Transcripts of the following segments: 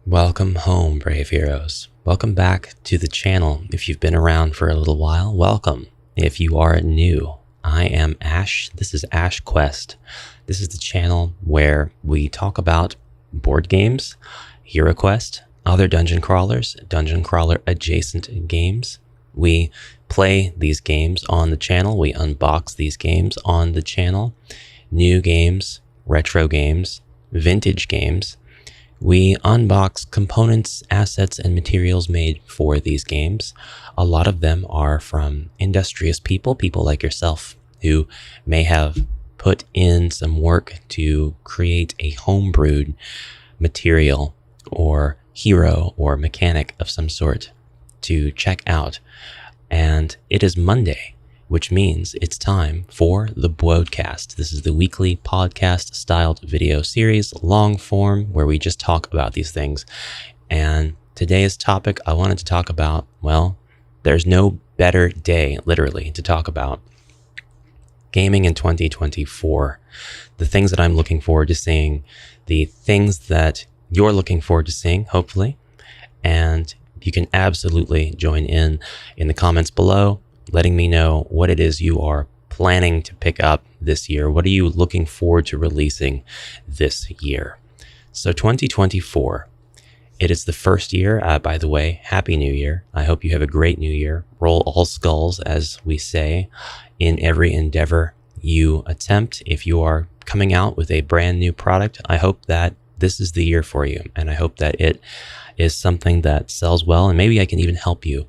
Welcome home, brave heroes. Welcome back to the channel. If you've been around for a little while, welcome. If you are new, I am Ash. This is 𝐻𝐻𝐾𝐚𝐬𝐿. This is the channel where we talk about board games, heroquest, other dungeon crawlers, dungeon crawler adjacent games. We play these games on the channel. We unbox these games on the channel. New games, retro games, vintage games. We unbox components, assets, and materials made for these games. A lot of them are from industrious people like yourself, who may have put in some work to create a homebrewed material or hero or mechanic of some sort to check out. And it is Monday, which means it's time for the Broadcast. This is the weekly podcast-styled video series, long form, where we just talk about these things. And today's topic I wanted to talk about, well, there's no better day, literally, to talk about gaming in 2024. The things that I'm looking forward to seeing, the things that you're looking forward to seeing, hopefully. And you can absolutely join in the comments below, letting me know what it is you are planning to pick up this year. What are you looking forward to releasing this year? So 2024, it is the first year. By the way, Happy New Year. I hope you have a great new year. Roll all skulls, as we say, in every endeavor you attempt. If you are coming out with a brand new product, I hope that this is the year for you. And I hope that it is something that sells well. And maybe I can even help you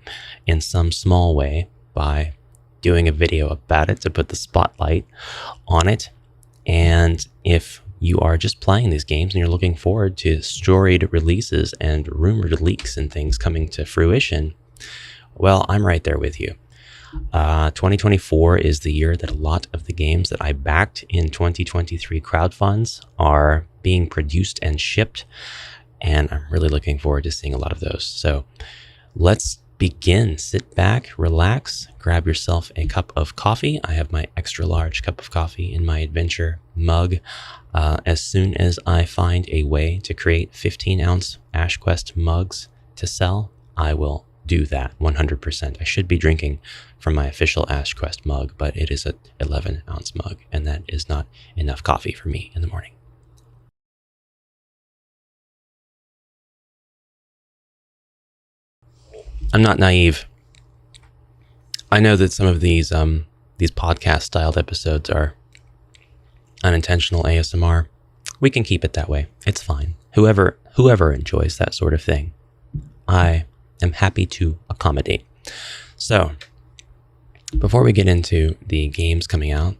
in some small way by doing a video about it to put the spotlight on it. And if you are just playing these games and you're looking forward to storied releases and rumored leaks and things coming to fruition, well, I'm right there with you. 2024 is the year that a lot of the games that I backed in 2023 crowdfunds are being produced and shipped. And I'm really looking forward to seeing a lot of those. So let's begin. Sit back, relax, grab yourself a cup of coffee. I have my extra large cup of coffee in my adventure mug. As soon as I find a way to create 15-ounce 𝐻𝐻𝐾𝐚𝐬𝐿 mugs to sell, I will do that 100%. I should be drinking from my official 𝐻𝐻𝐾𝐚𝐬𝐿 mug, but it is an 11-ounce mug, and that is not enough coffee for me in the morning. I'm not naive. I know that some of these podcast-styled episodes are unintentional ASMR. We can keep it that way. It's fine. Whoever enjoys that sort of thing, I am happy to accommodate. So, before we get into the games coming out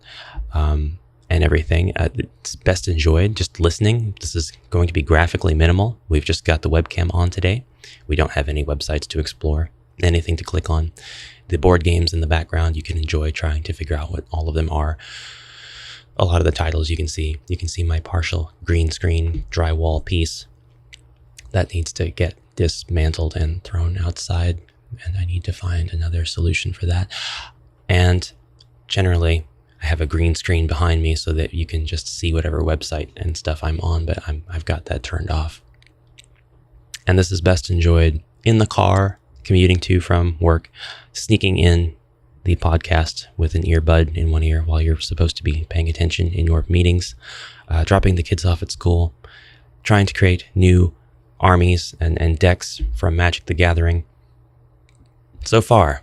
and everything, it's best enjoyed just listening. This is going to be graphically minimal. We've just got the webcam on today. We don't have any websites to explore, anything to click on. The board games in the background, you can enjoy trying to figure out what all of them are. A lot of the titles you can see my partial green screen drywall piece that needs to get dismantled and thrown outside, and I need to find another solution for that. And generally, I have a green screen behind me so that you can just see whatever website and stuff I'm on, but I've got that turned off. And this is best enjoyed in the car, commuting to from work, sneaking in the podcast with an earbud in one ear while you're supposed to be paying attention in your meetings, dropping the kids off at school, trying to create new armies and decks from Magic the Gathering. So far,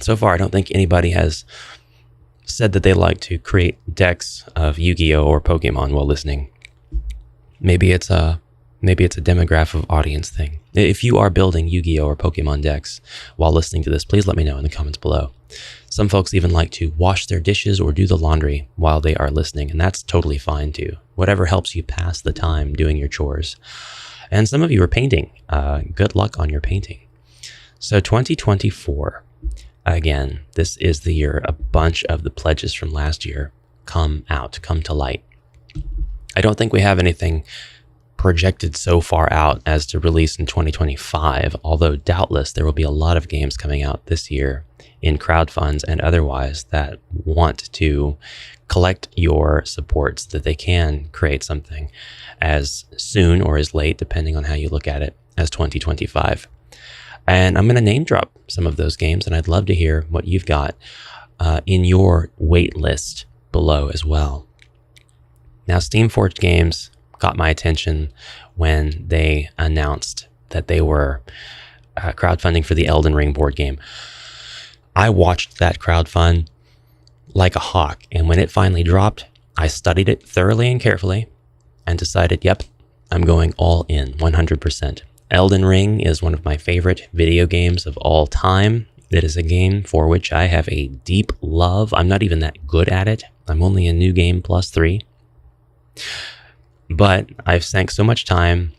I don't think anybody has said that they like to create decks of Yu-Gi-Oh! Or Pokemon while listening. Maybe it's a demographic of audience thing. If you are building Yu-Gi-Oh! Or Pokemon decks while listening to this, please let me know in the comments below. Some folks even like to wash their dishes or do the laundry while they are listening, and that's totally fine too. Whatever helps you pass the time doing your chores. And some of you are painting. Good luck on your painting. So 2024, again, this is the year a bunch of the pledges from last year come to light. I don't think we have anything projected so far out as to release in 2025, although doubtless there will be a lot of games coming out this year in crowdfunds and otherwise that want to collect your support so that they can create something as soon or as late, depending on how you look at it, as 2025. And I'm going to name drop some of those games, and I'd love to hear what you've got in your wait list below as well. Now, Steamforged Games got my attention when they announced that they were crowdfunding for the Elden Ring board game. I watched that crowdfund like a hawk, and when it finally dropped, I studied it thoroughly and carefully and decided, yep, I'm going all in 100%. Elden Ring is one of my favorite video games of all time. It is a game for which I have a deep love. I'm not even that good at it. I'm only a new game +3. But I've sank so much time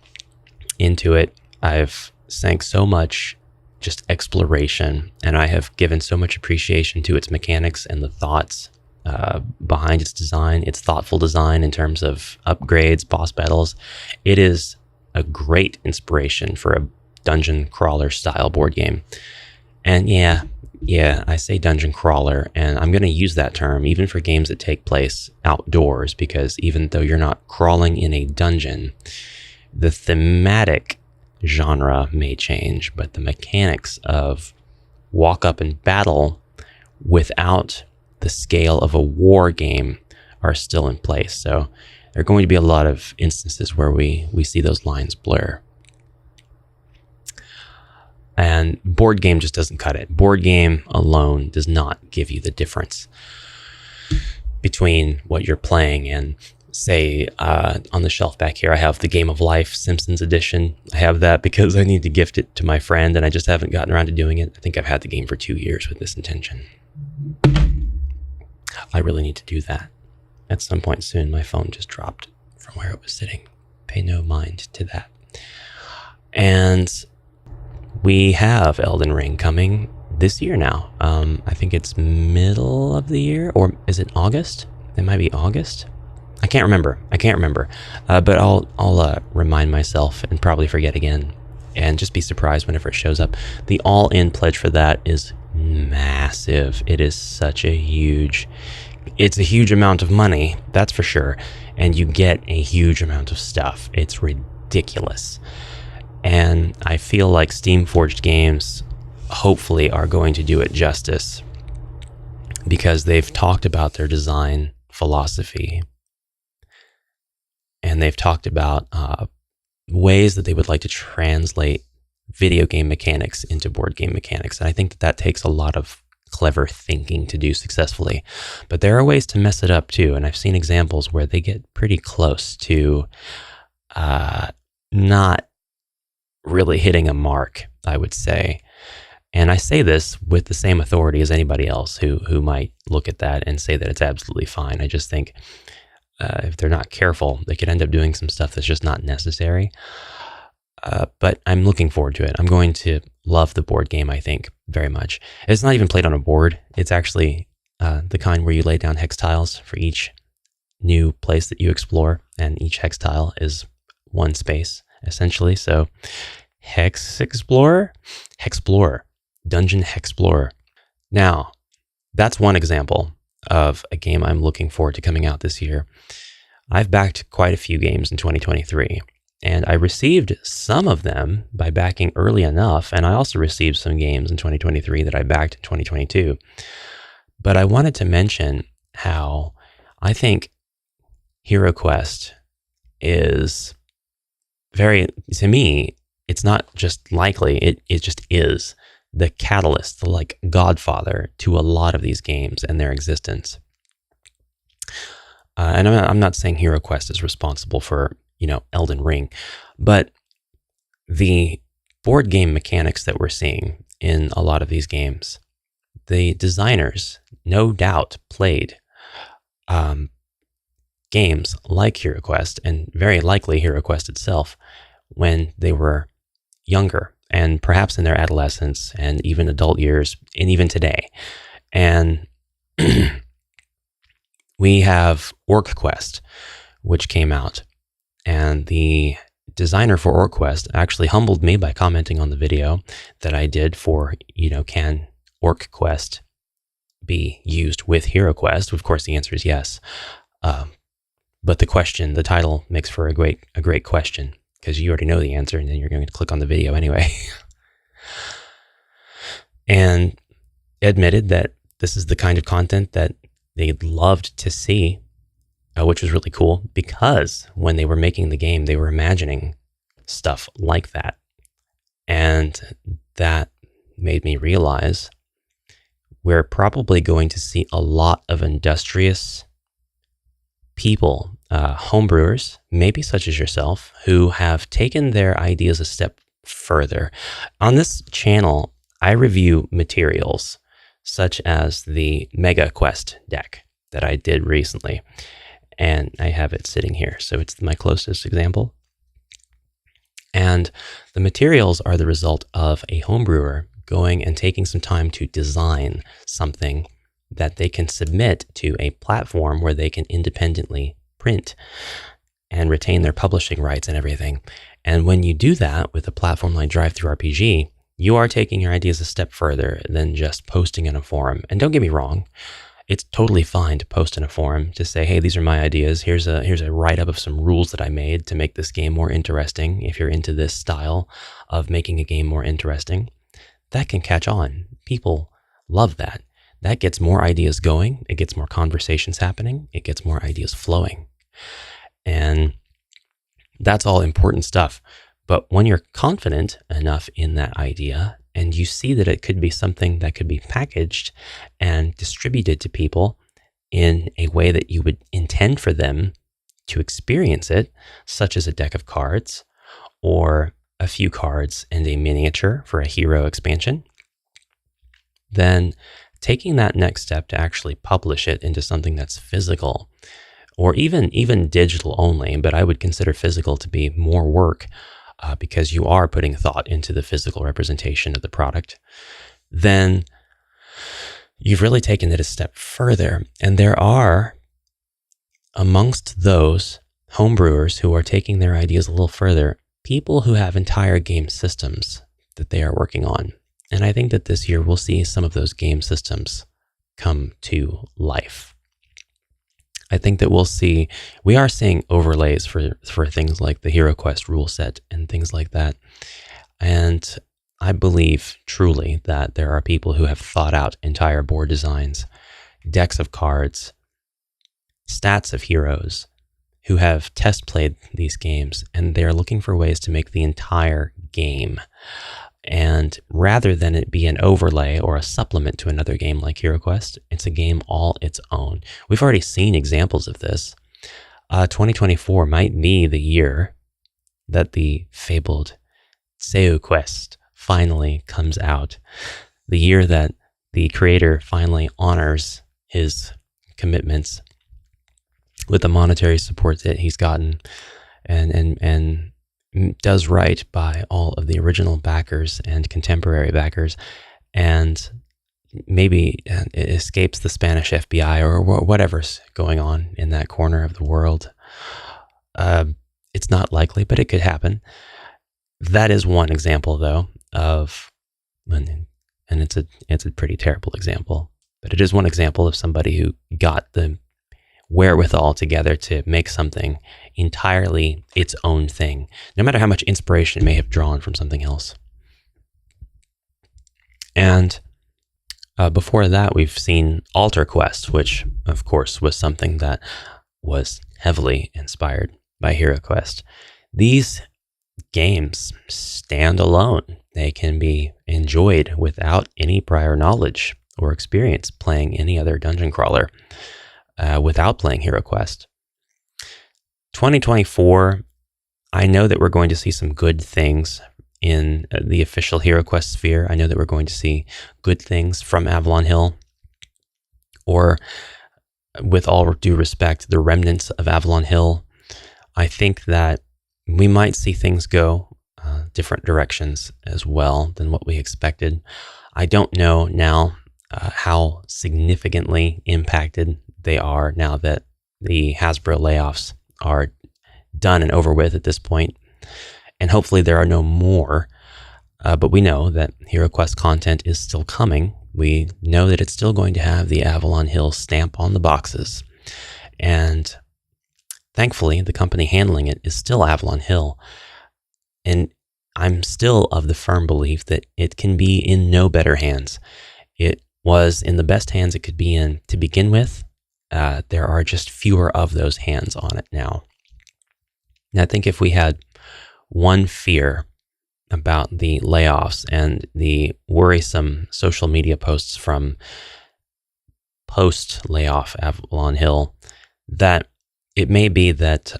into it. I've sank so much just exploration, and I have given so much appreciation to its mechanics and the thoughts behind its design, its thoughtful design in terms of upgrades, boss battles. It is a great inspiration for a dungeon crawler style board game. And yeah, I say dungeon crawler, and I'm going to use that term even for games that take place outdoors, because even though you're not crawling in a dungeon, the thematic genre may change, but the mechanics of walk up and battle without the scale of a war game are still in place. So there are going to be a lot of instances where we see those lines blur. And board game just doesn't cut it. Board game alone does not give you the difference between what you're playing and, say, on the shelf back here, I have the Game of Life Simpsons edition. I have that because I need to gift it to my friend, and I just haven't gotten around to doing it. I think I've had the game for 2 years with this intention. I really need to do that at some point soon. My phone just dropped from where it was sitting. Pay no mind to that. And we have Elden Ring coming this year now. I think it's middle of the year, or is it August? It might be August. I can't remember. But I'll remind myself and probably forget again, and just be surprised whenever it shows up. The all-in pledge for that is massive. It is such a huge, it's a huge amount of money, that's for sure. And you get a huge amount of stuff. It's ridiculous. And I feel like Steamforged Games hopefully are going to do it justice, because they've talked about their design philosophy, and they've talked about ways that they would like to translate video game mechanics into board game mechanics. And I think that takes a lot of clever thinking to do successfully. But there are ways to mess it up too, and I've seen examples where they get pretty close to not really hitting a mark, I would say. And I say this with the same authority as anybody else who might look at that and say that it's absolutely fine. I just think if they're not careful, they could end up doing some stuff that's just not necessary. But I'm looking forward to it. I'm going to love the board game, I think, very much. It's not even played on a board. It's actually the kind where you lay down hex tiles for each new place that you explore, and each hex tile is one space, essentially. So Hexplorer, Dungeon Hexplorer. Now, that's one example of a game I'm looking forward to coming out this year. I've backed quite a few games in 2023, and I received some of them by backing early enough, and I also received some games in 2023 that I backed in 2022. But I wanted to mention how I think HeroQuest is very, to me, it's not just likely, it just is the catalyst, the like godfather to a lot of these games and their existence. And I'm not saying HeroQuest is responsible for, Elden Ring, but the board game mechanics that we're seeing in a lot of these games, the designers no doubt played games like HeroQuest, and very likely HeroQuest itself, when they were younger, and perhaps in their adolescence and even adult years, and even today. And we have OrcQuest, which came out, and the designer for heroquest actually humbled me by commenting on the video that I did for, can heroquest be used with heroquest? Of course, the answer is yes. But the title makes for a great question, because you already know the answer, and then you're going to click on the video anyway. And admitted that this is the kind of content that they loved to see, which was really cool, because when they were making the game, they were imagining stuff like that. And that made me realize we're probably going to see a lot of industrious people, homebrewers, maybe such as yourself, who have taken their ideas a step further. On this channel, I review materials such as the Mega Quest deck that I did recently. And I have it sitting here, so it's my closest example. And the materials are the result of a homebrewer going and taking some time to design something that they can submit to a platform where they can independently print and retain their publishing rights and everything. And when you do that with a platform like DriveThruRPG, you are taking your ideas a step further than just posting in a forum. And don't get me wrong, it's totally fine to post in a forum to say, hey, these are my ideas. Here's a write-up of some rules that I made to make this game more interesting. If you're into this style of making a game more interesting, that can catch on. People love that. That gets more ideas going. It gets more conversations happening. It gets more ideas flowing. And that's all important stuff. But when you're confident enough in that idea, and you see that it could be something that could be packaged and distributed to people in a way that you would intend for them to experience it, such as a deck of cards or a few cards and a miniature for a hero expansion, then taking that next step to actually publish it into something that's physical, or even digital only, but I would consider physical to be more work, because you are putting thought into the physical representation of the product, then you've really taken it a step further. And there are, amongst those homebrewers who are taking their ideas a little further, people who have entire game systems that they are working on. And I think that this year we'll see some of those game systems come to life. I think that we are seeing overlays for things like the HeroQuest rule set and things like that. And I believe truly that there are people who have thought out entire board designs, decks of cards, stats of heroes, who have test played these games, and they're looking for ways to make the entire game. And rather than it be an overlay or a supplement to another game like HeroQuest, it's a game all its own. We've already seen examples of this. 2024 might be the year that the fabled 𝐁𝐰𝐴₂ finally comes out. The year that the creator finally honors his commitments with the monetary support that he's gotten, and does right by all of the original backers and contemporary backers, and maybe it escapes the Spanish FBI or whatever's going on in that corner of the world. It's not likely, but it could happen. That is one example, though, and it's a pretty terrible example, but it is one example of somebody who got the wherewithal together to make something entirely its own thing, no matter how much inspiration it may have drawn from something else. And before that, we've seen 𝐷𝐴LTERquest, which of course was something that was heavily inspired by HeroQuest. These games stand alone. They can be enjoyed without any prior knowledge or experience playing any other dungeon crawler, without playing HeroQuest. 2024, I know that we're going to see some good things in the official HeroQuest sphere. I know that we're going to see good things from Avalon Hill, or with all due respect, the remnants of Avalon Hill. I think that we might see things go different directions as well than what we expected. I don't know now how significantly impacted they are now that the Hasbro layoffs are done and over with at this point. and hopefully there are no more. But we know that HeroQuest content is still coming. We know that it's still going to have the Avalon Hill stamp on the boxes. And thankfully, the company handling it is still Avalon Hill. And I'm still of the firm belief that it can be in no better hands. It was in the best hands it could be in to begin with. There are just fewer of those hands on it now. And I think if we had one fear about the layoffs and the worrisome social media posts from post-layoff Avalon Hill, that it may be that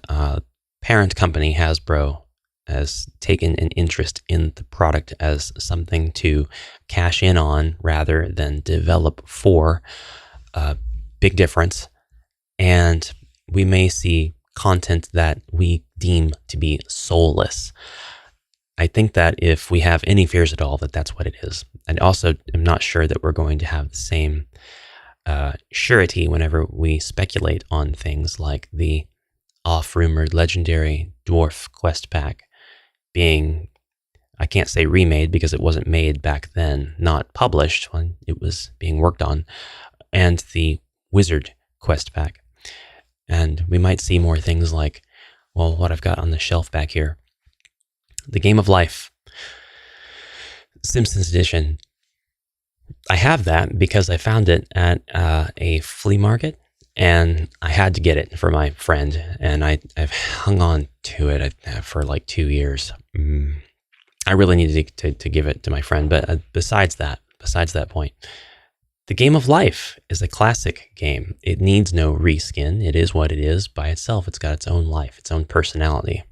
parent company Hasbro has taken an interest in the product as something to cash in on rather than develop for. Big difference. And we may see content that we deem to be soulless. I think that if we have any fears at all, that's what it is. And also, I'm not sure that we're going to have the same surety whenever we speculate on things like the off-rumored legendary dwarf quest pack being, I can't say remade because it wasn't made back then, not published when it was being worked on, and the wizard quest pack. And we might see more things like, well, what I've got on the shelf back here. The Game of Life, Simpsons Edition. I have that because I found it at a flea market, and I had to get it for my friend, and I've hung on to it for like 2 years. I really needed to give it to my friend, but besides that point, the Game of Life is a classic game. It needs no reskin. It is what it is by itself. It's got its own life, its own personality.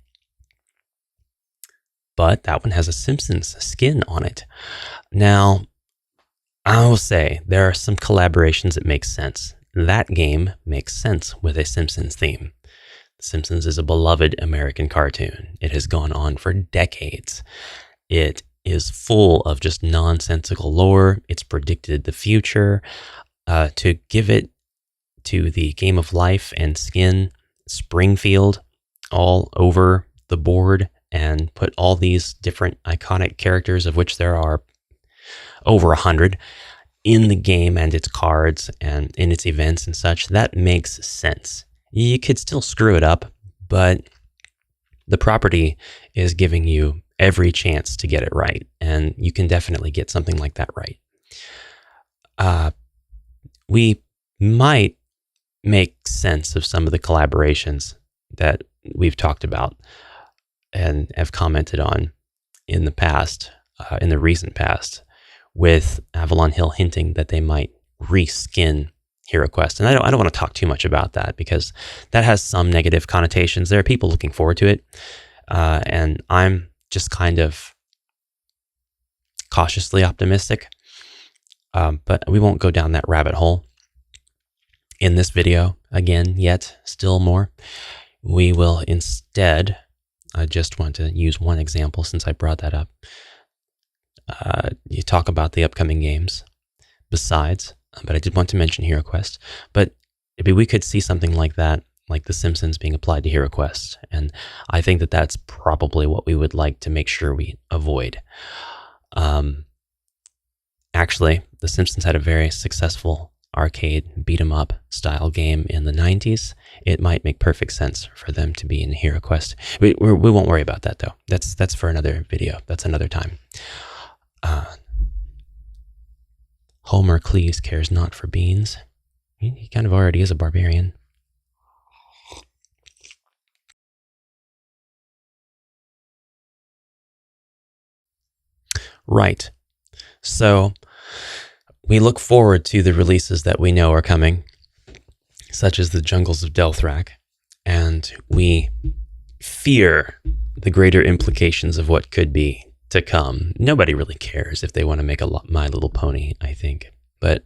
But that one has a Simpsons skin on it. Now, I will say there are some collaborations that make sense. That game makes sense with a Simpsons theme. The Simpsons is a beloved American cartoon. It has gone on for decades. It is full of just nonsensical lore. It's predicted the future. To give it to the Game of Life and skin Springfield all over the board and put all these different iconic characters, of which there are over 100, in the game and its cards and in its events and such, that makes sense. You could still screw it up, but the property is giving you every chance to get it right, and you can definitely get something like that right. We might make sense of some of the collaborations that we've talked about and have commented on in the past, in the recent past, with Avalon Hill hinting that they might reskin HeroQuest. And I don't want to talk too much about that because that has some negative connotations. There are people looking forward to it, and I'm just kind of cautiously optimistic. But we won't go down that rabbit hole in this video again yet, still more. We will instead, I just want to use one example since I brought that up. You talk about the upcoming games besides, but I did want to mention HeroQuest. But maybe we could see something like that, like The Simpsons being applied to HeroQuest. And I think that that's probably what we would like to make sure we avoid. Actually, The Simpsons had a very successful arcade beat-em-up style game in the 90s. It might make perfect sense for them to be in HeroQuest. We won't worry about that, though. That's for another video. That's another time. Homer Cleese cares not for beans. He kind of already is a barbarian. Right. So we look forward to the releases that we know are coming, such as the Jungles of Delthrak, and we fear the greater implications of what could be to come. Nobody really cares if they want to make a My Little Pony, I think. But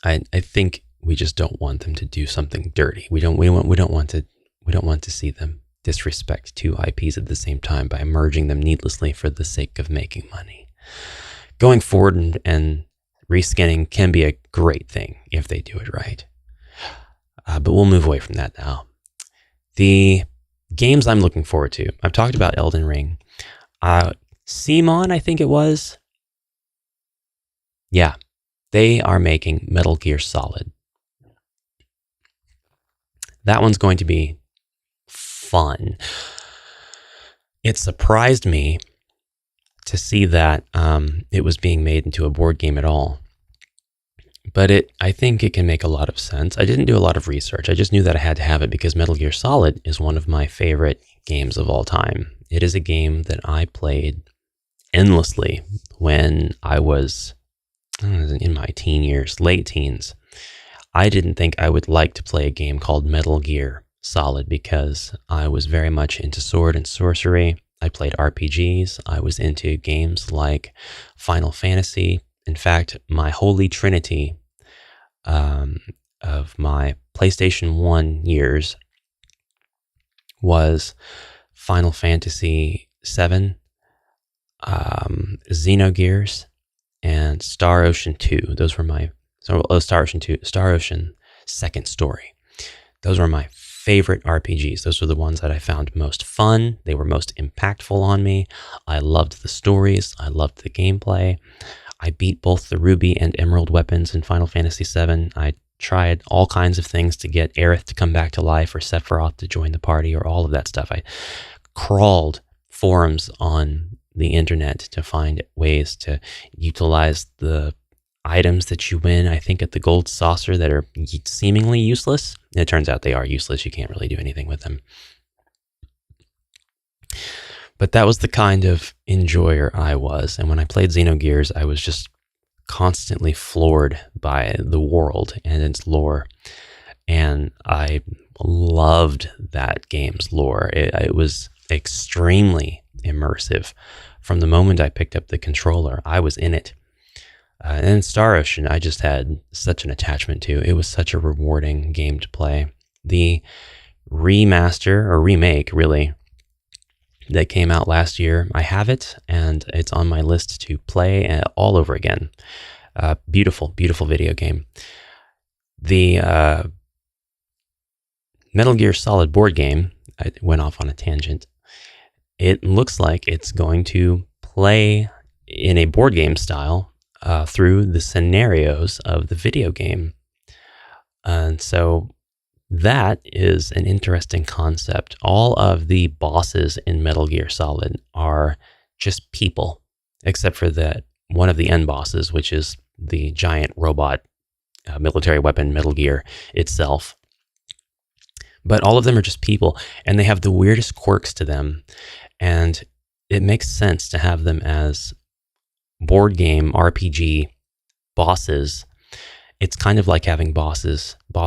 I think we just don't want them to do something dirty. We don't want to see them disrespect two IPs at the same time by merging them needlessly for the sake of making money. Going forward and reskinning can be a great thing if they do it right. But we'll move away from that now. The games I'm looking forward to. I've talked about Elden Ring. 𝐁𝐰𝐸, I think it was. Yeah, they are making Metal Gear Solid. That one's going to be fun. It surprised me to see that it was being made into a board game at all. But I think it can make a lot of sense. I didn't do a lot of research. I just knew that I had to have it because Metal Gear Solid is one of my favorite games of all time. It is a game that I played endlessly when I was in my teen years, late teens. I didn't think I would like to play a game called Metal Gear Solid because I was very much into sword and sorcery. I played RPGs. I was into games like Final Fantasy. In fact, my holy trinity of my PlayStation 1 years was Final Fantasy 7, Xenogears, and Star Ocean 2. Those were my Star Ocean 2, Star Ocean Second Story. Those were my favorite RPGs. Those were the ones that I found most fun. They were most impactful on me. I loved the stories. I loved the gameplay. I beat both the Ruby and Emerald weapons in Final Fantasy VII. I tried all kinds of things to get Aerith to come back to life or Sephiroth to join the party or all of that stuff. I crawled forums on the internet to find ways to utilize the items that you win, I think, at the gold saucer that are seemingly useless. And it turns out they are useless. You can't really do anything with them. But that was the kind of enjoyer I was. And when I played Xenogears, I was just constantly floored by the world and its lore. And I loved that game's lore. It was extremely immersive. From the moment I picked up the controller, I was in it. And Star Ocean, I just had such an attachment to. It was such a rewarding game to play. The remaster, or remake, really, that came out last year, I have it, and it's on my list to play all over again. Beautiful, beautiful video game. The Metal Gear Solid board game, I went off on a tangent. It looks like it's going to play in a board game style through the scenarios of the video game. And so that is an interesting concept. All of the bosses in Metal Gear Solid are just people, except for one of the end bosses, which is the giant robot military weapon Metal Gear itself. But all of them are just people, and they have the weirdest quirks to them. And it makes sense to have them as board game RPG bosses. It's kind of like having boss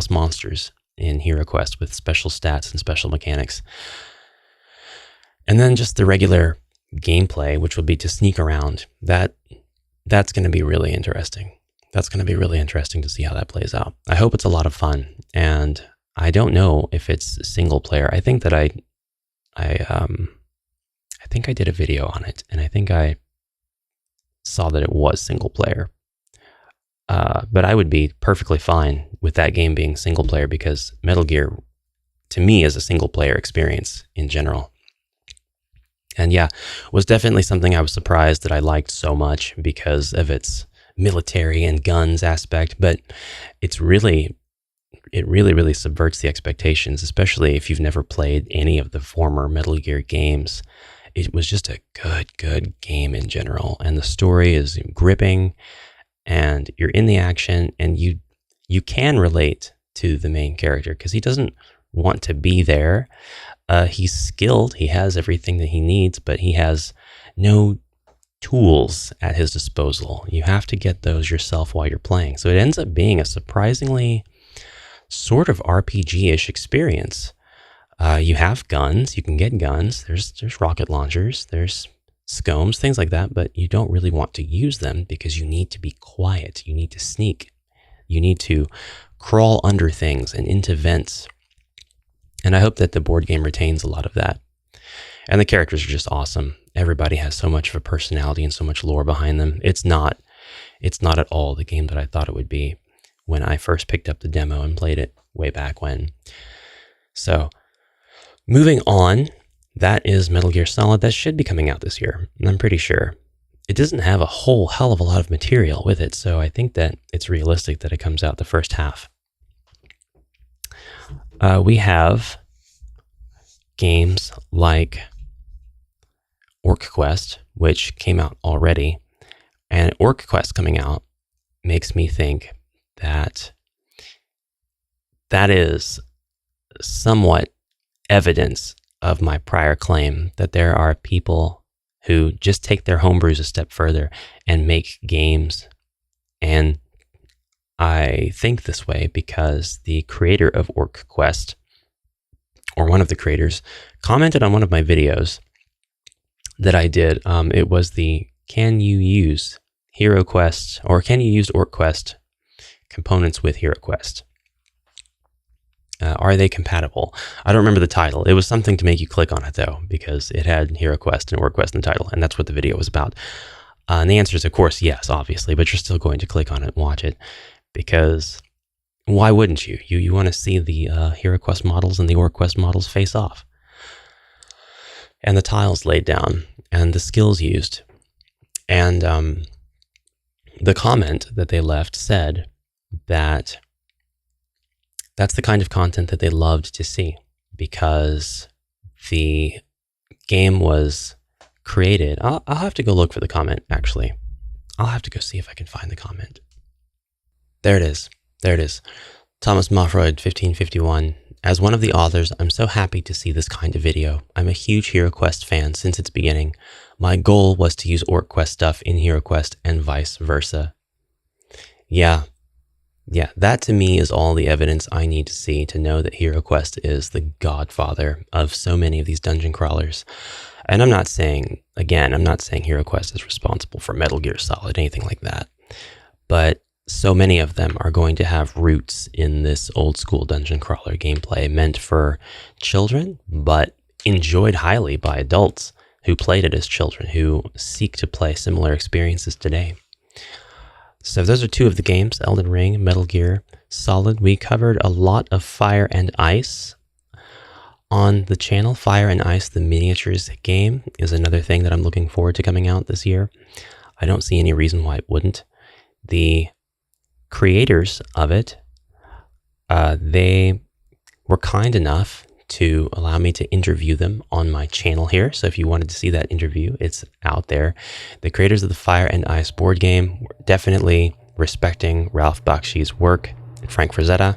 monsters in HeroQuest with special stats and special mechanics. And then just the regular gameplay, which would be to sneak around. That's going to be really interesting. That's going to be really interesting to see how that plays out. I hope it's a lot of fun. And I don't know if it's single player. I think that I think I did a video on it, and I think I saw that it was single player. But I would be perfectly fine with that game being single player because Metal Gear, to me, is a single player experience in general. And yeah, was definitely something I was surprised that I liked so much because of its military and guns aspect. But it really subverts the expectations, especially if you've never played any of the former Metal Gear games. It was just a good game in general. And the story is gripping, and you're in the action, and you can relate to the main character because he doesn't want to be there. He's skilled. He has everything that he needs, but he has no tools at his disposal. You have to get those yourself while you're playing. So it ends up being a surprisingly sort of RPG-ish experience. You have guns. You can get guns. There's rocket launchers. There's scomes, things like that, but you don't really want to use them because you need to be quiet. You need to sneak. You need to crawl under things and into vents. And I hope that the board game retains a lot of that. And the characters are just awesome. Everybody has so much of a personality and so much lore behind them. It's not at all the game that I thought it would be when I first picked up the demo and played it way back when. So Moving on, that is Metal Gear Solid. That should be coming out this year, I'm pretty sure. It doesn't have a whole hell of a lot of material with it, so I think that it's realistic that it comes out the first half. We have games like heroquest, which came out already, and heroquest coming out makes me think that that is somewhat evidence of my prior claim that there are people who just take their homebrews a step further and make games. And I think this way because the creator of heroquest, or one of the creators, commented on one of my videos that I did. It was the can you use heroquest, or can you use heroquest components with heroquest? Are they compatible? I don't remember the title. It was something to make you click on it, though, because it had heroquest and heroquest in the title, and that's what the video was about. And the answer is, of course, yes, obviously, but you're still going to click on it and watch it, because why wouldn't you? You want to see the heroquest models and the heroquest models face off, and the tiles laid down, and the skills used. And the comment that they left said that that's the kind of content that they loved to see, because the game was created. I'll have to go look for the comment, actually. I'll have to go see if I can find the comment. There it is. There it is. Thomas Mafroyd, 1551. As one of the authors, I'm so happy to see this kind of video. I'm a huge HeroQuest fan since its beginning. My goal was to use heroquest stuff in HeroQuest and vice versa. Yeah, that to me is all the evidence I need to see to know that HeroQuest is the godfather of so many of these dungeon crawlers. And I'm not saying, again, I'm not saying HeroQuest is responsible for Metal Gear Solid, anything like that. But so many of them are going to have roots in this old school dungeon crawler gameplay meant for children, but enjoyed highly by adults who played it as children, who seek to play similar experiences today. So those are two of the games, Elden Ring, Metal Gear Solid. We covered a lot of Fire and Ice on the channel. Fire and Ice, the miniatures game, is another thing that I'm looking forward to coming out this year. I don't see any reason why it wouldn't. The creators of it, they were kind enough to allow me to interview them on my channel here. So if you wanted to see that interview, it's out there. The creators of the Fire and Ice board game were definitely respecting Ralph Bakshi's work and Frank Frazetta.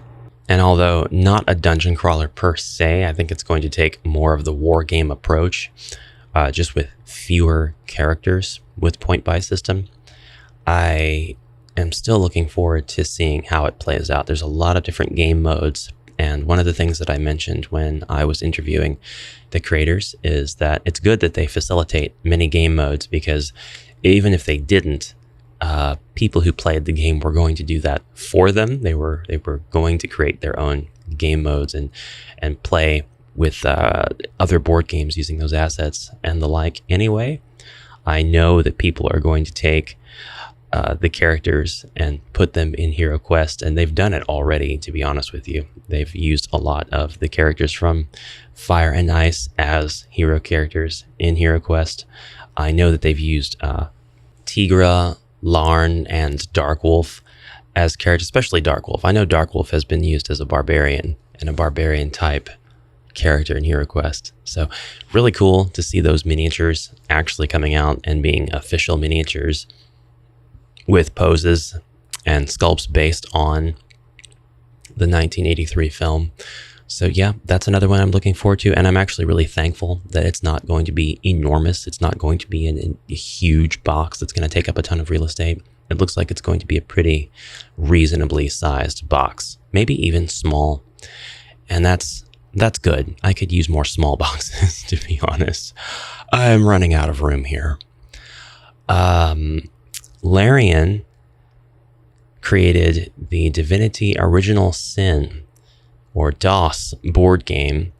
And although not a dungeon crawler per se, I think it's going to take more of the war game approach, just with fewer characters with point-buy system. I am still looking forward to seeing how it plays out. There's a lot of different game modes. And one of the things that I mentioned when I was interviewing the creators is that it's good that they facilitate many game modes, because even if they didn't, people who played the game were going to do that for them. They were going to create their own game modes and play with other board games using those assets and the like. Anyway, I know that people are going to take the characters and put them in HeroQuest, and they've done it already, to be honest with you. They've used a lot of the characters from Fire and Ice as hero characters in HeroQuest. I know that they've used Tigra, Larn, and Darkwolf as characters, especially Darkwolf. I know Darkwolf has been used as a barbarian and a barbarian type character in HeroQuest. So really cool to see those miniatures actually coming out and being official miniatures with poses and sculpts based on the 1983 film. So yeah, that's another one I'm looking forward to, and I'm actually really thankful that it's not going to be enormous. It's not going to be in a huge box that's going to take up a ton of real estate. It looks like it's going to be a pretty reasonably sized box, maybe even small, and that's good. I could use more small boxes, to be honest. I'm running out of room here. Larian created the Divinity Original Sin, or DOS, board game,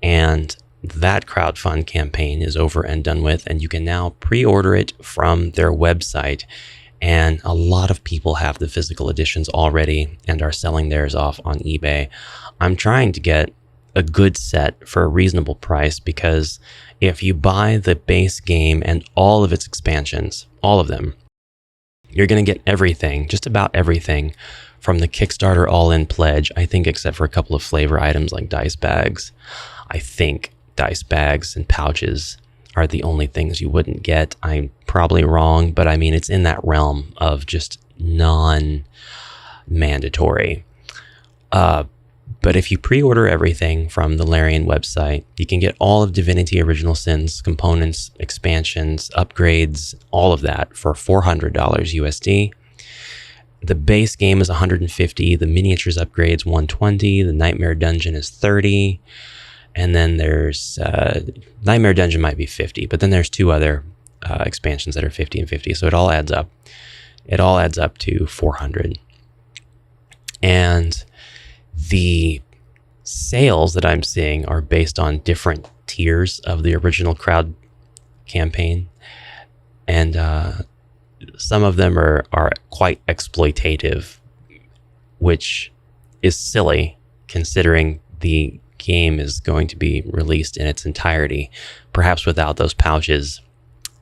and that crowdfund campaign is over and done with, and you can now pre-order it from their website. And a lot of people have the physical editions already and are selling theirs off on eBay. I'm trying to get a good set for a reasonable price, because if you buy the base game and all of its expansions, all of them, you're going to get everything, just about everything, from the Kickstarter all-in pledge, I think, except for a couple of flavor items like dice bags. I think dice bags and pouches are the only things you wouldn't get. I'm probably wrong, but I mean, it's in that realm of just non-mandatory. But if you pre-order everything from the Larian website, you can get all of Divinity Original Sin's components, expansions, upgrades, all of that for $400 USD. The base game is $150, the miniatures upgrades $120, the Nightmare Dungeon is $30, and then there's Nightmare Dungeon might be $50, but then there's two other expansions that are $50 and $50, so it all adds up. It all adds up to $400. And the sales that I'm seeing are based on different tiers of the original crowd campaign, and some of them are quite exploitative, which is silly considering the game is going to be released in its entirety, perhaps without those pouches.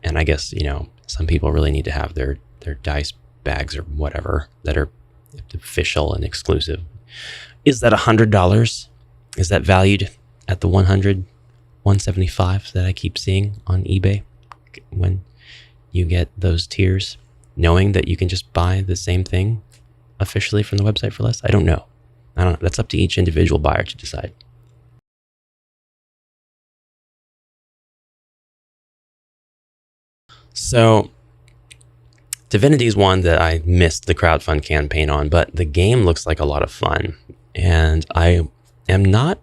And I guess, you know, some people really need to have their dice bags or whatever that are official and exclusive. Is that $100? Is that valued at the 100, 175 that I keep seeing on eBay when you get those tiers, knowing that you can just buy the same thing officially from the website for less? I don't know. That's up to each individual buyer to decide. So Divinity is one that I missed the crowdfund campaign on, but the game looks like a lot of fun. And I am not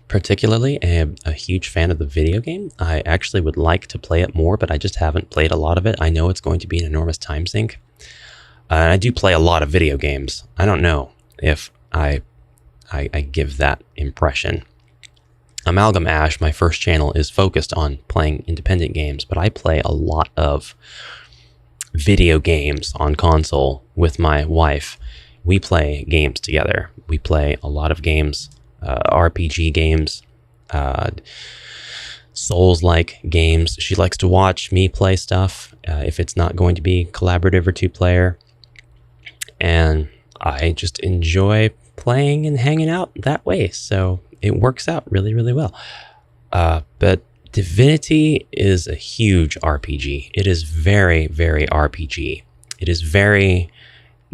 particularly a huge fan of the video game. I actually would like to play it more, but I just haven't played a lot of it. I know it's going to be an enormous time sink. I do play a lot of video games. I don't know if I give that impression. Amalgam Ash, my first channel, is focused on playing independent games, but I play a lot of video games on console with my wife. We play games together. We play a lot of games, RPG games, Souls-like games. She likes to watch me play stuff if it's not going to be collaborative or two-player. And I just enjoy playing and hanging out that way. So it works out really, really well. But Divinity is a huge RPG. It is very, very RPG. It is very...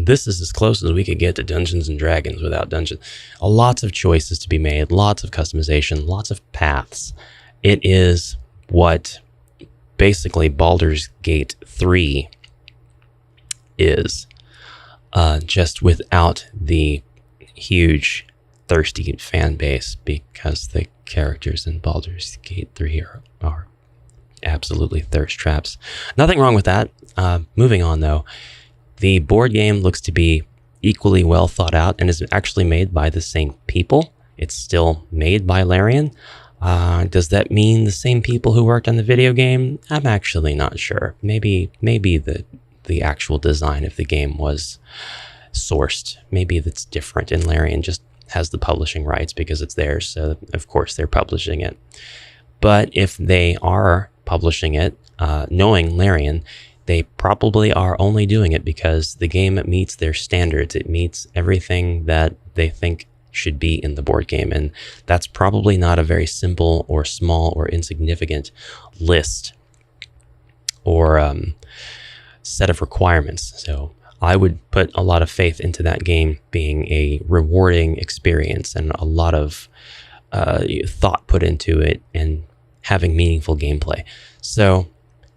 This is as close as we could get to Dungeons and Dragons without dungeons. Lots of choices to be made, lots of customization, lots of paths. It is what basically Baldur's Gate 3 is, just without the huge thirsty fan base, because the characters in Baldur's Gate 3 are absolutely thirst traps. Nothing wrong with that. Moving on though. The board game looks to be equally well thought out and is actually made by the same people. It's still made by Larian. Does that mean the same people who worked on the video game? I'm actually not sure. Maybe the actual design of the game was sourced. Maybe that's different, and Larian just has the publishing rights because it's theirs, so of course they're publishing it. But if they are publishing it, knowing Larian, they probably are only doing it because the game meets their standards. It meets everything that they think should be in the board game. And that's probably not a very simple or small or insignificant list or set of requirements. So I would put a lot of faith into that game being a rewarding experience and a lot of thought put into it and having meaningful gameplay. So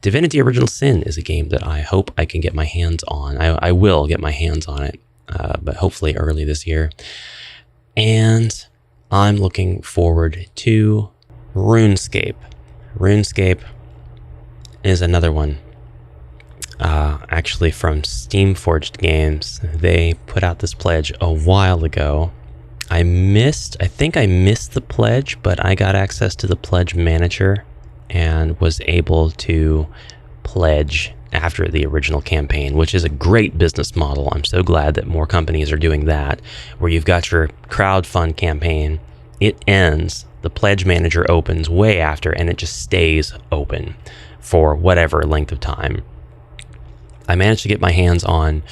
Divinity Original Sin is a game that I hope I can get my hands on. I will get my hands on it, but hopefully early this year. And I'm looking forward to RuneScape. RuneScape is another one, actually from Steamforged Games. They put out this pledge a while ago. I think I missed the pledge, but I got access to the pledge manager and was able to pledge after the original campaign, which is a great business model. I'm so glad that more companies are doing that, where you've got your crowdfund campaign it ends, the pledge manager opens way after, and it just stays open for whatever length of time. I managed to get my hands on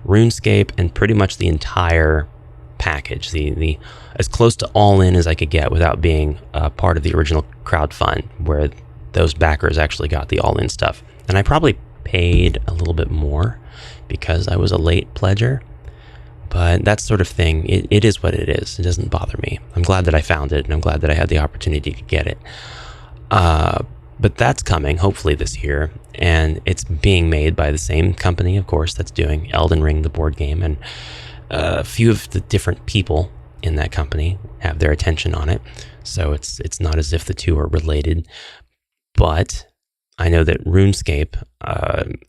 RuneScape and pretty much the entire package, the as close to all in as I could get without being part of the original crowdfund, where those backers actually got the all in stuff. And I probably paid a little bit more because I was a late pledger, but that sort of thing, it is what it is. It doesn't bother me. I'm glad that I found it, and I'm glad that I had the opportunity to get it. But that's coming, hopefully this year, and it's being made by the same company, of course, that's doing Elden Ring, the board game, and a few of the different people in that company have their attention on it, so it's not as if the two are related. But I know that RuneScape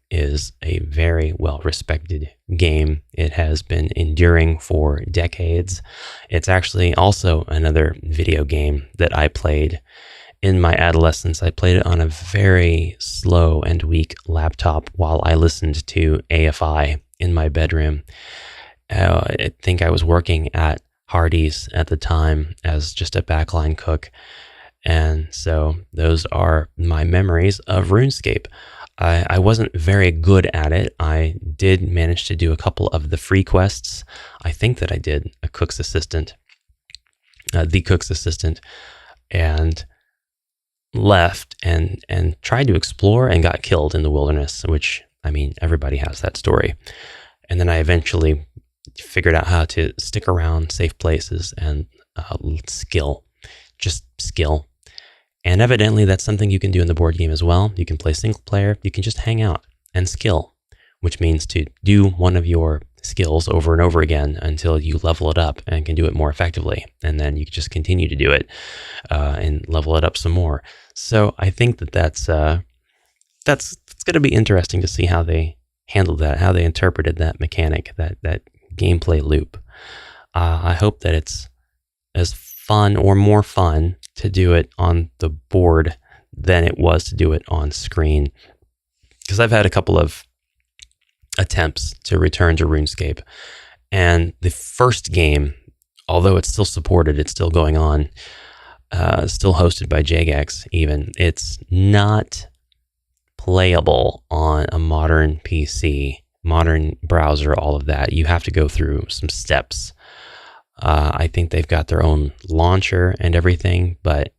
is a very well-respected game. It has been enduring for decades. It's actually also another video game that I played in my adolescence. I played it on a very slow and weak laptop while I listened to AFI in my bedroom. I think I was working at Hardee's at the time as just a backline cook. And so those are my memories of RuneScape. I wasn't very good at it. I did manage to do a couple of the free quests. I think that I did a cook's assistant, the cook's assistant, and left and tried to explore and got killed in the wilderness, which, I mean, everybody has that story. And then I eventually figured out how to stick around safe places and just skill. And evidently that's something you can do in the board game as well. You can play single player, you can just hang out and skill, which means to do one of your skills over and over again until you level it up and can do it more effectively. And then you can just continue to do it and level it up some more. So I think that's going to be interesting to see how they handled that, how they interpreted that mechanic, that gameplay loop. I hope that it's as fun or more fun to do it on the board than it was to do it on screen. Because I've had a couple of attempts to return to RuneScape, and the first game, although it's still supported, it's still going on, still hosted by Jagex even, it's not playable on a modern PC, modern browser, all of that. You have to go through some steps. I think they've got their own launcher and everything, but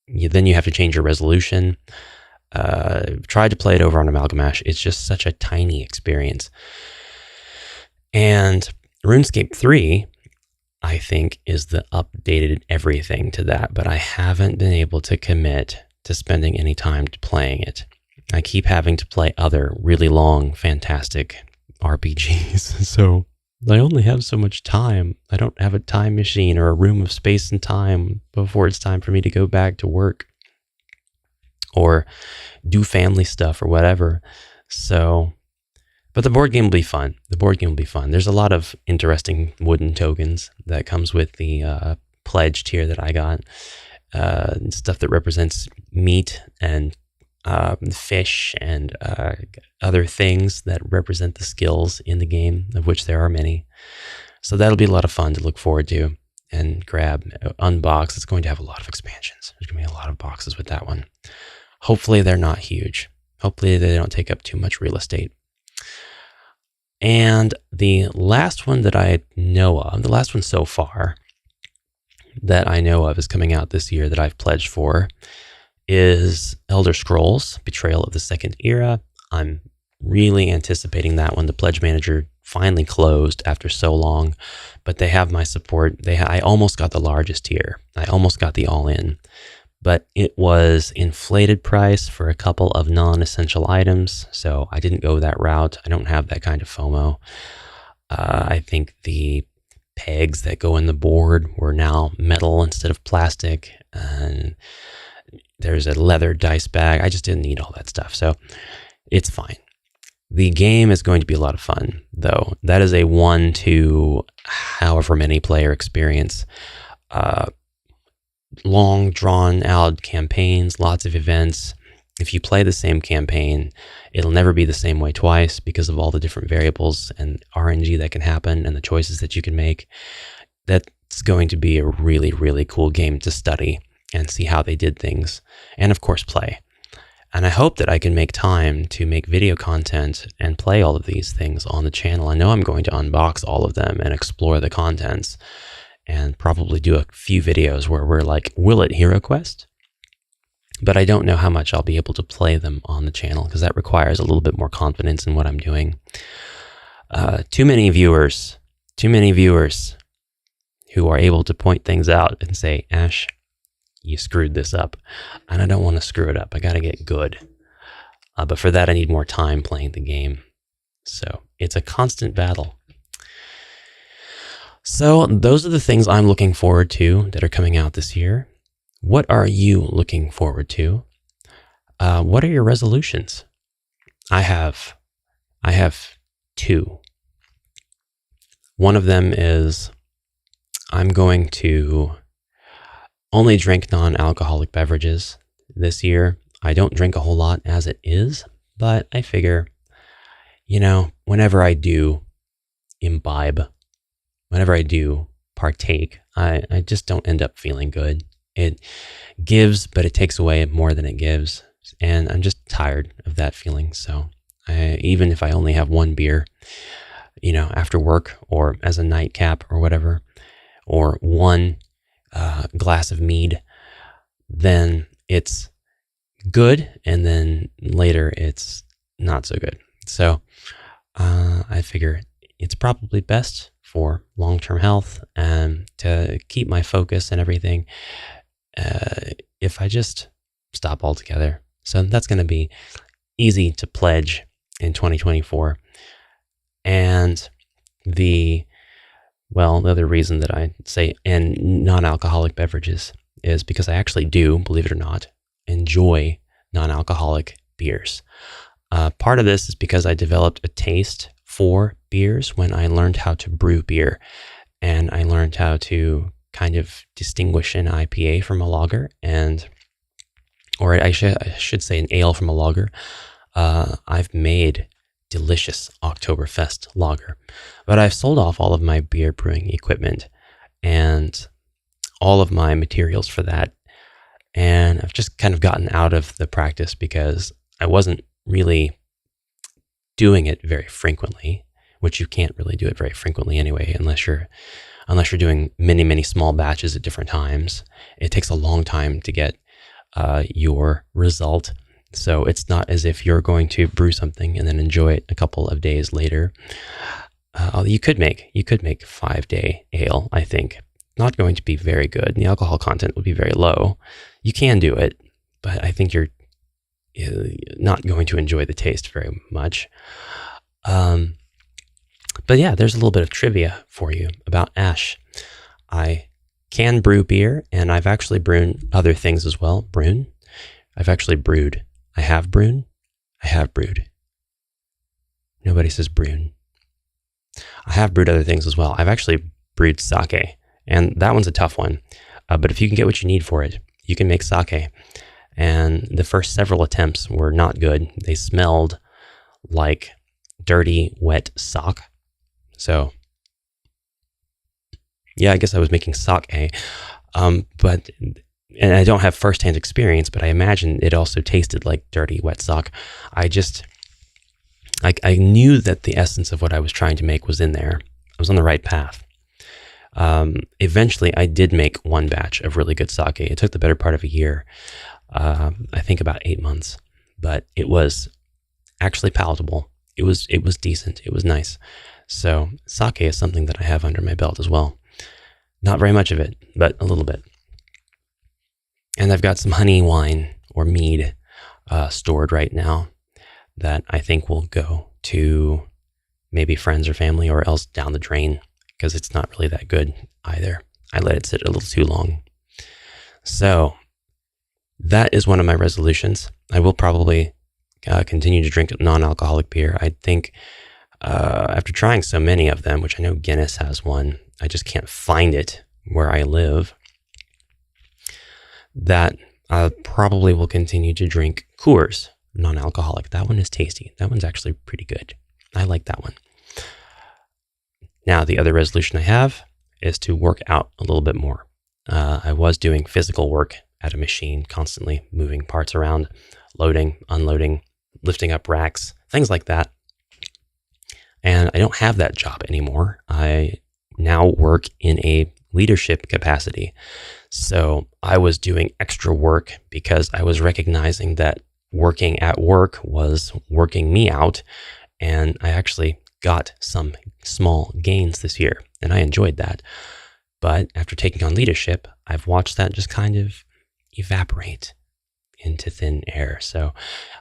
then you have to change your resolution. Tried to play it over on Amalgamash. It's just such a tiny experience. And RuneScape 3, I think, is the updated everything to that, but I haven't been able to commit to spending any time to playing it. I keep having to play other really long, fantastic RPGs, so I only have so much time. I don't have a time machine or a room of space and time before it's time for me to go back to work or do family stuff or whatever. So, but the board game will be fun. The board game will be fun. There's a lot of interesting wooden tokens that comes with the pledge tier that I got. Stuff that represents meat and fish and other things that represent the skills in the game, of which there are many. So that'll be a lot of fun to look forward to and grab, unbox. It's going to have a lot of expansions. There's going to be a lot of boxes with that one. Hopefully they're not huge. Hopefully they don't take up too much real estate. And the last one that I know of, the last one so far that I know of is coming out this year that I've pledged for, is Elder Scrolls Betrayal of the Second Era. I'm really anticipating that one. The pledge manager finally closed after so long, but they have my support. I almost got the largest tier. I almost got the all-in, but it was inflated price for a couple of non-essential items, so I didn't go that route. I don't have that kind of FOMO. I think the pegs that go in the board were now metal instead of plastic, and there's a leather dice bag. I just didn't need all that stuff, so it's fine. The game is going to be a lot of fun, though. That is a 1 to however many player experience. Long, drawn-out campaigns, lots of events. If you play the same campaign, it'll never be the same way twice because of all the different variables and RNG that can happen and the choices that you can make. That it's going to be a really, really cool game to study and see how they did things, and of course play. And I hope that I can make time to make video content and play all of these things on the channel. I know I'm going to unbox all of them and explore the contents, and probably do a few videos where we're like, will it HeroQuest? But I don't know how much I'll be able to play them on the channel, because that requires a little bit more confidence in what I'm doing. Too many viewers who are able to point things out and say, Ash, you screwed this up. And I don't want to screw it up. I got to get good. But for that, I need more time playing the game. So it's a constant battle. So those are the things I'm looking forward to that are coming out this year. What are you looking forward to? What are your resolutions? I have two. One of them is I'm going to only drink non-alcoholic beverages this year. I don't drink a whole lot as it is, but I figure, whenever I do imbibe, whenever I do partake, I just don't end up feeling good. It gives, but it takes away more than it gives. And I'm just tired of that feeling. So even if I only have one beer, after work or as a nightcap or whatever, or one glass of mead, then it's good, and then later it's not so good. So I figure it's probably best for long-term health and to keep my focus and everything if I just stop altogether. So that's going to be easy to pledge in 2024. And the other reason that I say and non-alcoholic beverages is because I actually do, believe it or not, enjoy non-alcoholic beers. Part of this is because I developed a taste for beers when I learned how to brew beer, and I learned how to kind of distinguish an IPA from a lager, or I should say an ale from a lager. I've made delicious Oktoberfest lager, but I've sold off all of my beer brewing equipment and all of my materials for that, and I've just kind of gotten out of the practice because I wasn't really doing it very frequently, which you can't really do it very frequently anyway, unless you're doing many small batches at different times. It takes a long time to get your result. So it's not as if you're going to brew something and then enjoy it a couple of days later. You could make 5-day ale, I think. Not going to be very good. The alcohol content would be very low. You can do it, but I think you're not going to enjoy the taste very much. But yeah, there's a little bit of trivia for you about Ash. I can brew beer, and I've actually brewed other things as well. I've actually brewed. I have brewed. Nobody says brewed. I have brewed other things as well. I've actually brewed sake, and that one's a tough one. But if you can get what you need for it, you can make sake. And the first several attempts were not good. They smelled like dirty, wet sock. So, yeah, I guess I was making sake. And I don't have firsthand experience, but I imagine it also tasted like dirty, wet sock. I knew that the essence of what I was trying to make was in there. I was on the right path. Eventually, I did make one batch of really good sake. It took the better part of a year. I think about 8 months, but it was actually palatable. It was decent. It was nice. So sake is something that I have under my belt as well. Not very much of it, but a little bit. And I've got some honey wine or mead stored right now that I think will go to maybe friends or family, or else down the drain, because it's not really that good either. I let it sit a little too long. So that is one of my resolutions. I will probably continue to drink non-alcoholic beer. I think after trying so many of them, which I know Guinness has one, I just can't find it where I live, that I probably will continue to drink Coors non-alcoholic. That one is tasty. That one's actually pretty good. I like that one. Now, the other resolution I have is to work out a little bit more. I was doing physical work at a machine, constantly moving parts around, loading, unloading, lifting up racks, things like that. And I don't have that job anymore. I now work in a leadership capacity. So I was doing extra work because I was recognizing that working at work was working me out. And I actually got some small gains this year, and I enjoyed that. But after taking on leadership, I've watched that just kind of evaporate into thin air. So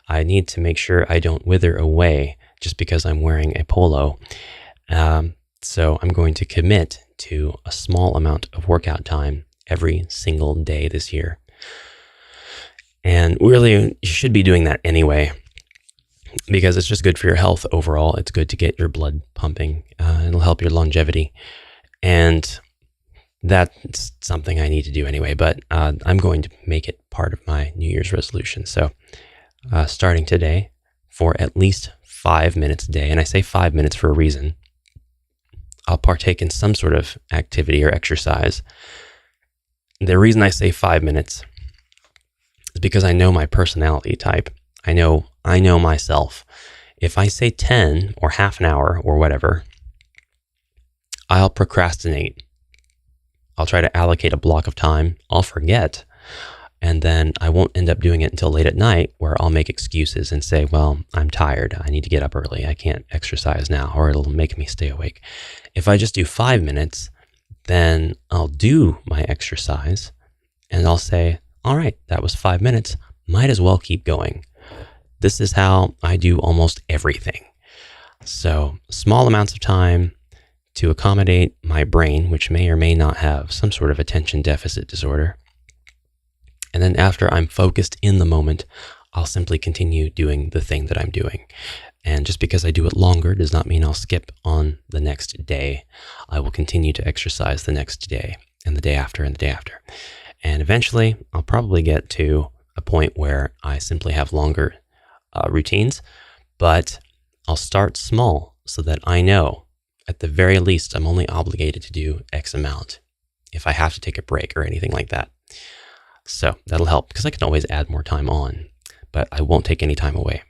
I need to make sure I don't wither away just because I'm wearing a polo. So I'm going to commit to a small amount of workout time every single day this year. And really, you should be doing that anyway, because it's just good for your health overall. It's good to get your blood pumping. It'll help your longevity. And that's something I need to do anyway, but I'm going to make it part of my New Year's resolution. So starting today, for at least 5 minutes a day, and I say 5 minutes for a reason, I'll partake in some sort of activity or exercise. The reason I say 5 minutes is because I know my personality type. I know myself. If I say 10 or half an hour or whatever, I'll procrastinate. I'll try to allocate a block of time. I'll forget. And then I won't end up doing it until late at night, where I'll make excuses and say, well, I'm tired. I need to get up early. I can't exercise now, or it'll make me stay awake. If I just do 5 minutes, then I'll do my exercise and I'll say, all right, that was 5 minutes. Might as well keep going. This is how I do almost everything. So small amounts of time to accommodate my brain, which may or may not have some sort of attention deficit disorder. And then after I'm focused in the moment, I'll simply continue doing the thing that I'm doing. And just because I do it longer does not mean I'll skip on the next day. I will continue to exercise the next day and the day after and the day after. And eventually I'll probably get to a point where I simply have longer routines, but I'll start small so that I know at the very least I'm only obligated to do X amount if I have to take a break or anything like that. So that'll help, because I can always add more time on, but I won't take any time away.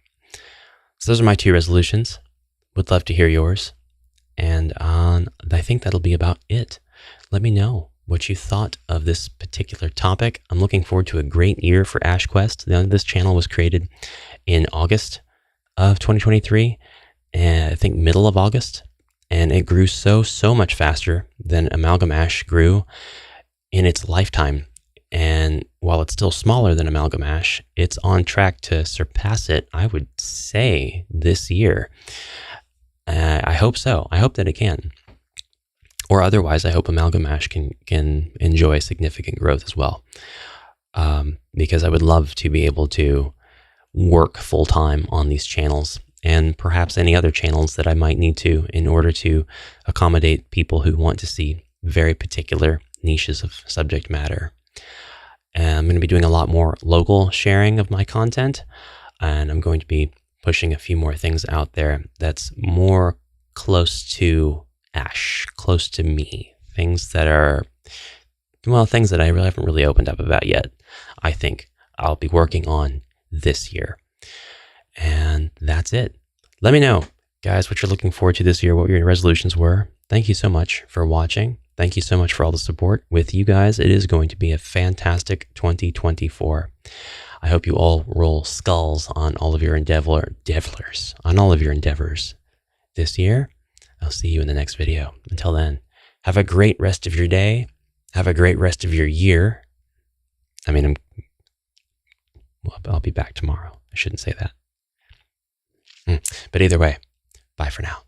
So those are my 2 resolutions. Would love to hear yours. And I think that'll be about it. Let me know what you thought of this particular topic. I'm looking forward to a great year for 𝐻𝐻𝐾𝐿. This channel was created in August of 2023, and I think middle of August, and it grew so much faster than 𝐷𝐴𝐴𝐻 grew in its lifetime. And while it's still smaller than 𝐷𝐴𝐴𝐻, it's on track to surpass it, I would say, this year. I hope so. I hope that it can. Or otherwise, I hope 𝐷𝐴𝐴𝐻 can enjoy significant growth as well. Because I would love to be able to work full-time on these channels, and perhaps any other channels that I might need to, in order to accommodate people who want to see very particular niches of subject matter. I'm going to be doing a lot more local sharing of my content, and I'm going to be pushing a few more things out there that's more close to Ash, close to me. Things that are, well, things that I haven't really opened up about yet. I think I'll be working on this year. And that's it. Let me know, guys, what you're looking forward to this year, what your resolutions were. Thank you so much for watching. Thank you so much for all the support. With you guys, it is going to be a fantastic 2024. I hope you all roll skulls on all of your endeavors this year. I'll see you in the next video. Until then, have a great rest of your day. Have a great rest of your year. I mean, I'll be back tomorrow. I shouldn't say that. But either way, bye for now.